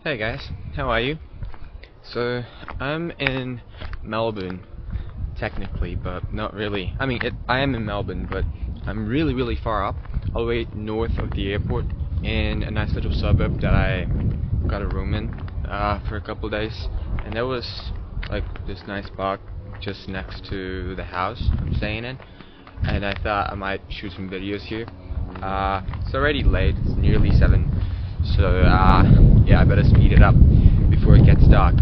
Hey guys, how are you? So, I'm in Melbourne, technically, but not really. I am in Melbourne, but I'm really far up, all the way north of the airport, in a nice little suburb that I got a room in for a couple of days. And there was like this nice park just next to the house I'm staying in, and I thought I might shoot some videos here. It's already late, it's nearly 7, so yeah, I better speed it up before it gets dark.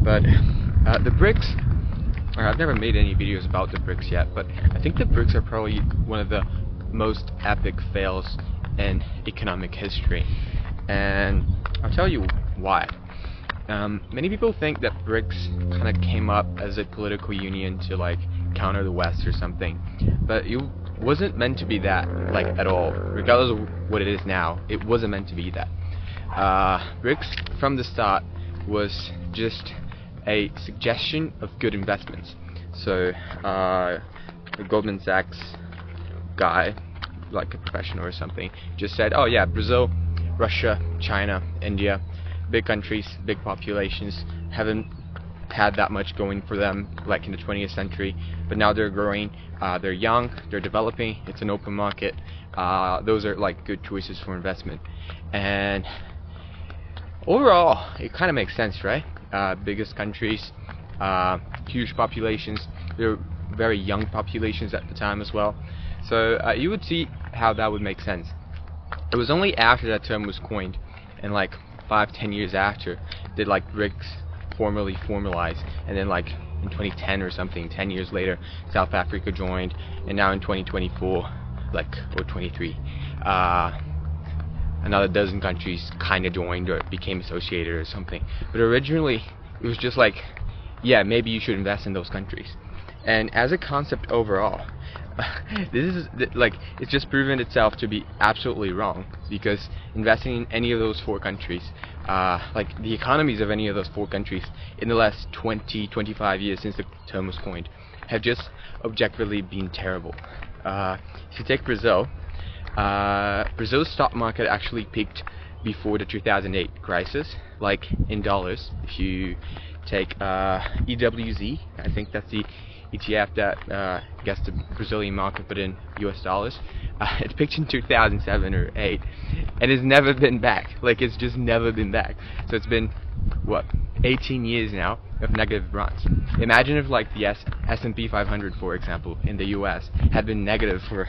But the BRICs, I've never made any videos about the BRICs yet, but I think the BRICs are probably one of the most epic fails in economic history, and I'll tell you why. Many people think that BRICs kind of came up as a political union to like counter the West or something, but it wasn't meant to be that, like, at all. Regardless of what it is now, it wasn't meant to be that. BRICs from the start was just a suggestion of good investments. So the Goldman Sachs guy, like a professional or something, just said, oh yeah, Brazil, Russia, China, India, big countries, big populations, haven't had that much going for them like in the 20th century, but now they're growing, they're young, they're developing, it's an open market, those are like good choices for investment. And overall it kind of makes sense, right? Biggest countries, huge populations, they're very young populations at the time as well, so you would see how that would make sense. It was only after that term was coined, and like 5-10 years after, did like BRICS formally formalize, and then like in 2010 or something, 10 years later, South Africa joined, and now in 2024, or 23, another dozen countries kind of joined or became associated or something. But originally, it was just like, yeah, maybe you should invest in those countries. And as a concept overall, this is like, it's just proven itself to be absolutely wrong, because investing in any of those 4 countries, like the economies of any of those 4 countries in the last 20-25 years since the term was coined, have just objectively been terrible. If you take Brazil, Brazil's stock market actually peaked before the 2008 crisis, like in dollars. If you take EWZ, I think that's the ETF that gets the Brazilian market but in US dollars, it peaked in 2007 or 8, and it's never been back. Like, it's just never been back. So it's been, what, 18 years now of negative runs. Imagine if like the S&P 500, for example, in the US had been negative for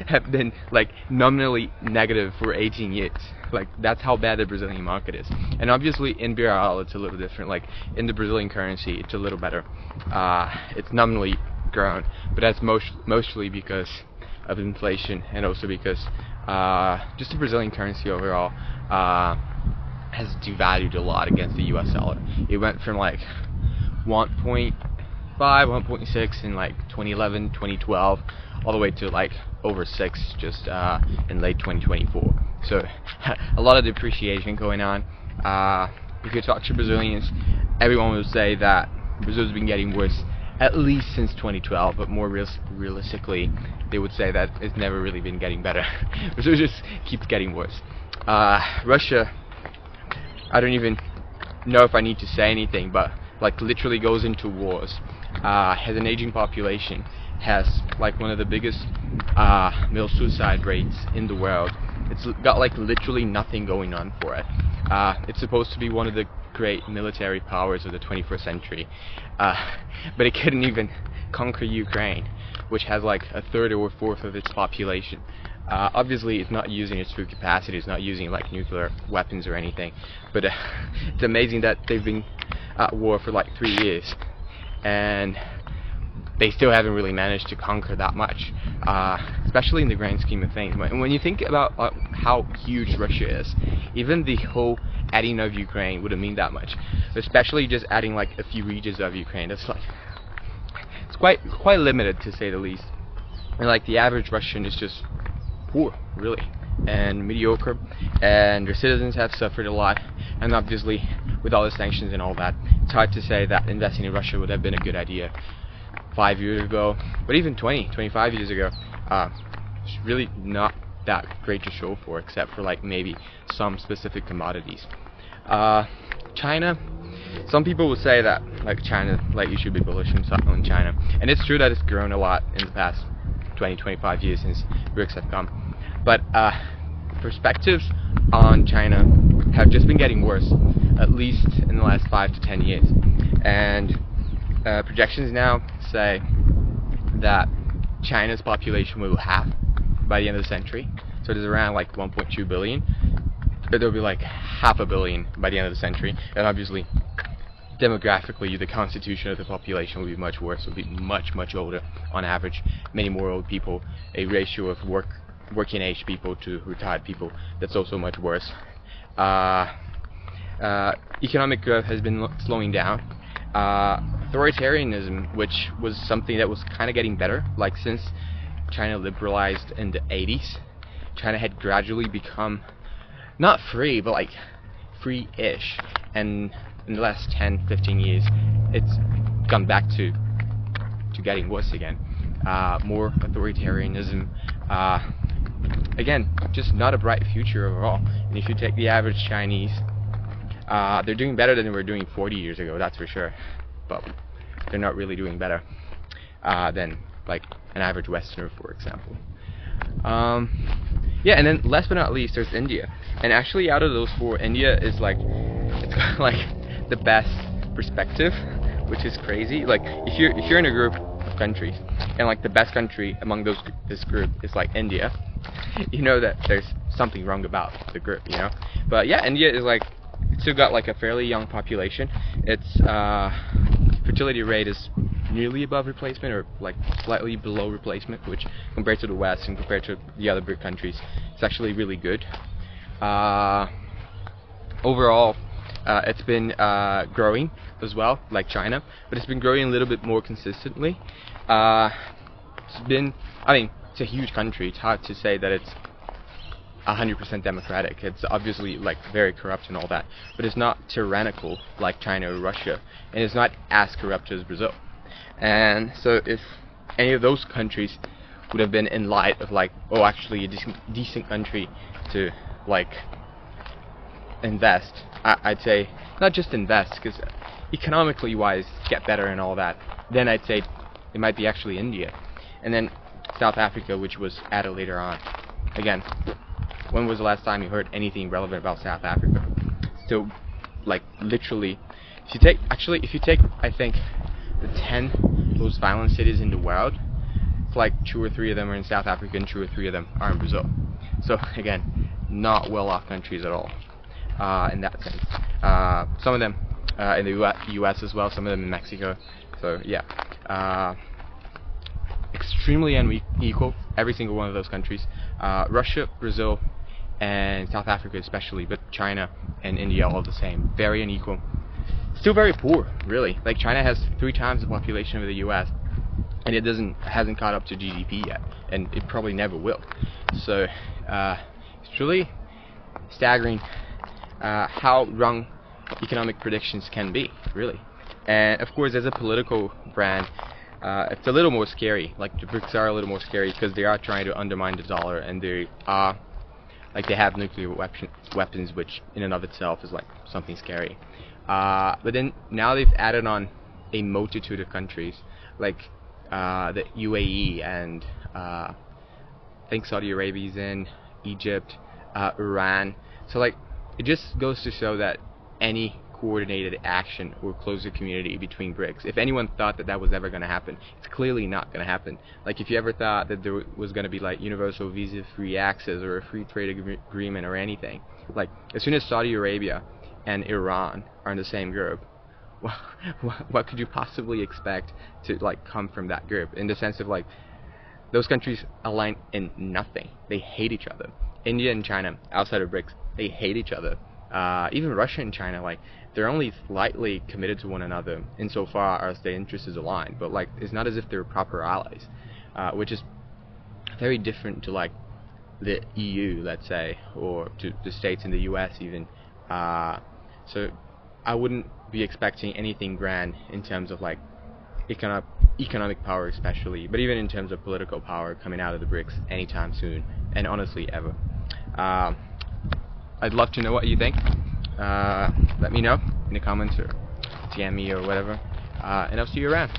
have been like nominally negative for 18 years. Like, that's how bad the Brazilian market is. And obviously in BRL it's a little different. Like, in the Brazilian currency it's a little better. It's nominally grown, but that's mostly because of inflation, and also because just the Brazilian currency overall has devalued a lot against the US dollar. It went from like 1.5, 1.6 in like 2011, 2012, all the way to like over 6 just in late 2024. So a lot of depreciation going on. If you talk to Brazilians, everyone will say that Brazil's been getting worse at least since 2012, but more realistically, they would say that it's never really been getting better. Brazil just keeps getting worse. Russia, I don't even know if I need to say anything, but like literally goes into wars, has an aging population, has like one of the biggest male suicide rates in the world. It's got like literally nothing going on for it. It's supposed to be one of the great military powers of the 21st century, but it couldn't even conquer Ukraine, which has like a third or fourth of its population. Obviously it's not using its full capacity, it's not using like nuclear weapons or anything, but it's amazing that they've been at war for like 3 years and they still haven't really managed to conquer that much, especially in the grand scheme of things. When you think about how huge Russia is, even the whole adding of Ukraine wouldn't mean that much, especially just adding like a few regions of Ukraine. That's like, it's quite limited, to say the least. And like the average Russian is just poor, really, and mediocre, and their citizens have suffered a lot, and obviously with all the sanctions and all that, it's hard to say that investing in Russia would have been a good idea 5 years ago, but even 25 years ago. It's really not that great to show for, except for like maybe some specific commodities. China. Some people will say that like China, like you should be bullish on China, and it's true that it's grown a lot in the past 20-25 years since BRICS have come. But perspectives on China have just been getting worse, at least in the last 5 to 10 years. And projections now say that China's population will halve by the end of the century. So there's around like 1.2 billion. There'll be like half a billion by the end of the century. And obviously, demographically, the constitution of the population will be much worse. Will be much older on average. Many more old people. A ratio of working age people to retired people that's also much worse. Economic growth has been slowing down. Authoritarianism, which was something that was kind of getting better, like since China liberalized in the 80s, China had gradually become not free, but like free-ish, and in the last 10-15 years it's gone back to getting worse again. More authoritarianism, again, just not a bright future overall. And if you take the average Chinese, they're doing better than they were doing 40 years ago, that's for sure, but they're not really doing better than like an average Westerner, for example. Yeah, and then last but not least, there's India. And actually, out of those four, India is like, it's got like the best perspective, which is crazy. Like if you're in a group of countries, and like the best country among this group is like India, you know that there's something wrong about the group, you know. But yeah, India is like, it's still got like a fairly young population. Its fertility rate is nearly above replacement, or like slightly below replacement, which compared to the West and compared to the other BRIC countries, it's actually really good. Overall, it's been growing as well, like China, but it's been growing a little bit more consistently. It's been, I mean, it's a huge country. It's hard to say that it's 100% democratic. It's obviously like very corrupt and all that, but it's not tyrannical like China or Russia, and it's not as corrupt as Brazil. And so if any of those countries would have been in light of like, oh, actually a decent country to like invest, I'd say not just invest, because economically wise get better and all that, then I'd say it might be actually India. And then South Africa, which was added later on. Again, when was the last time you heard anything relevant about South Africa? Still, like literally, if you take I think the 10 most violent cities in the world, it's like 2 or 3 of them are in South Africa and 2 or 3 of them are in Brazil. So again, not well-off countries at all in that sense. Some of them in the US as well, some of them in Mexico. So yeah, extremely unequal, every single one of those countries. Russia, Brazil, and South Africa especially, but China and India all the same. Very unequal. Still very poor, really. Like China has 3 times the population of the US, and it hasn't caught up to GDP yet, and it probably never will. So it's really staggering how wrong economic predictions can be, really. And of course, as a political brand, it's a little more scary. Like the BRICs are a little more scary because they are trying to undermine the dollar, and they are like they have nuclear weapons, which in and of itself is like something scary. But then now they've added on a multitude of countries, like the UAE and I think Saudi Arabia's in, Egypt, Iran. So like it just goes to show that any coordinated action or closer community between BRICs, if anyone thought that that was ever going to happen, it's clearly not going to happen. Like if you ever thought that there was going to be like universal visa-free access or a free trade agreement or anything, like as soon as Saudi Arabia and Iran are in the same group, what could you possibly expect to like come from that group? In the sense of like those countries align in nothing. They hate each other. India and China, outside of BRICs, they hate each other. Even Russia and China, like they're only slightly committed to one another insofar as their interests is aligned, but like it's not as if they're proper allies, which is very different to like the EU, let's say, or to the states in the US even. So I wouldn't be expecting anything grand in terms of like economic power especially, but even in terms of political power coming out of the BRICs anytime soon, and honestly ever. I'd love to know what you think. let me know in the comments or DM me or whatever, and I'll see you around.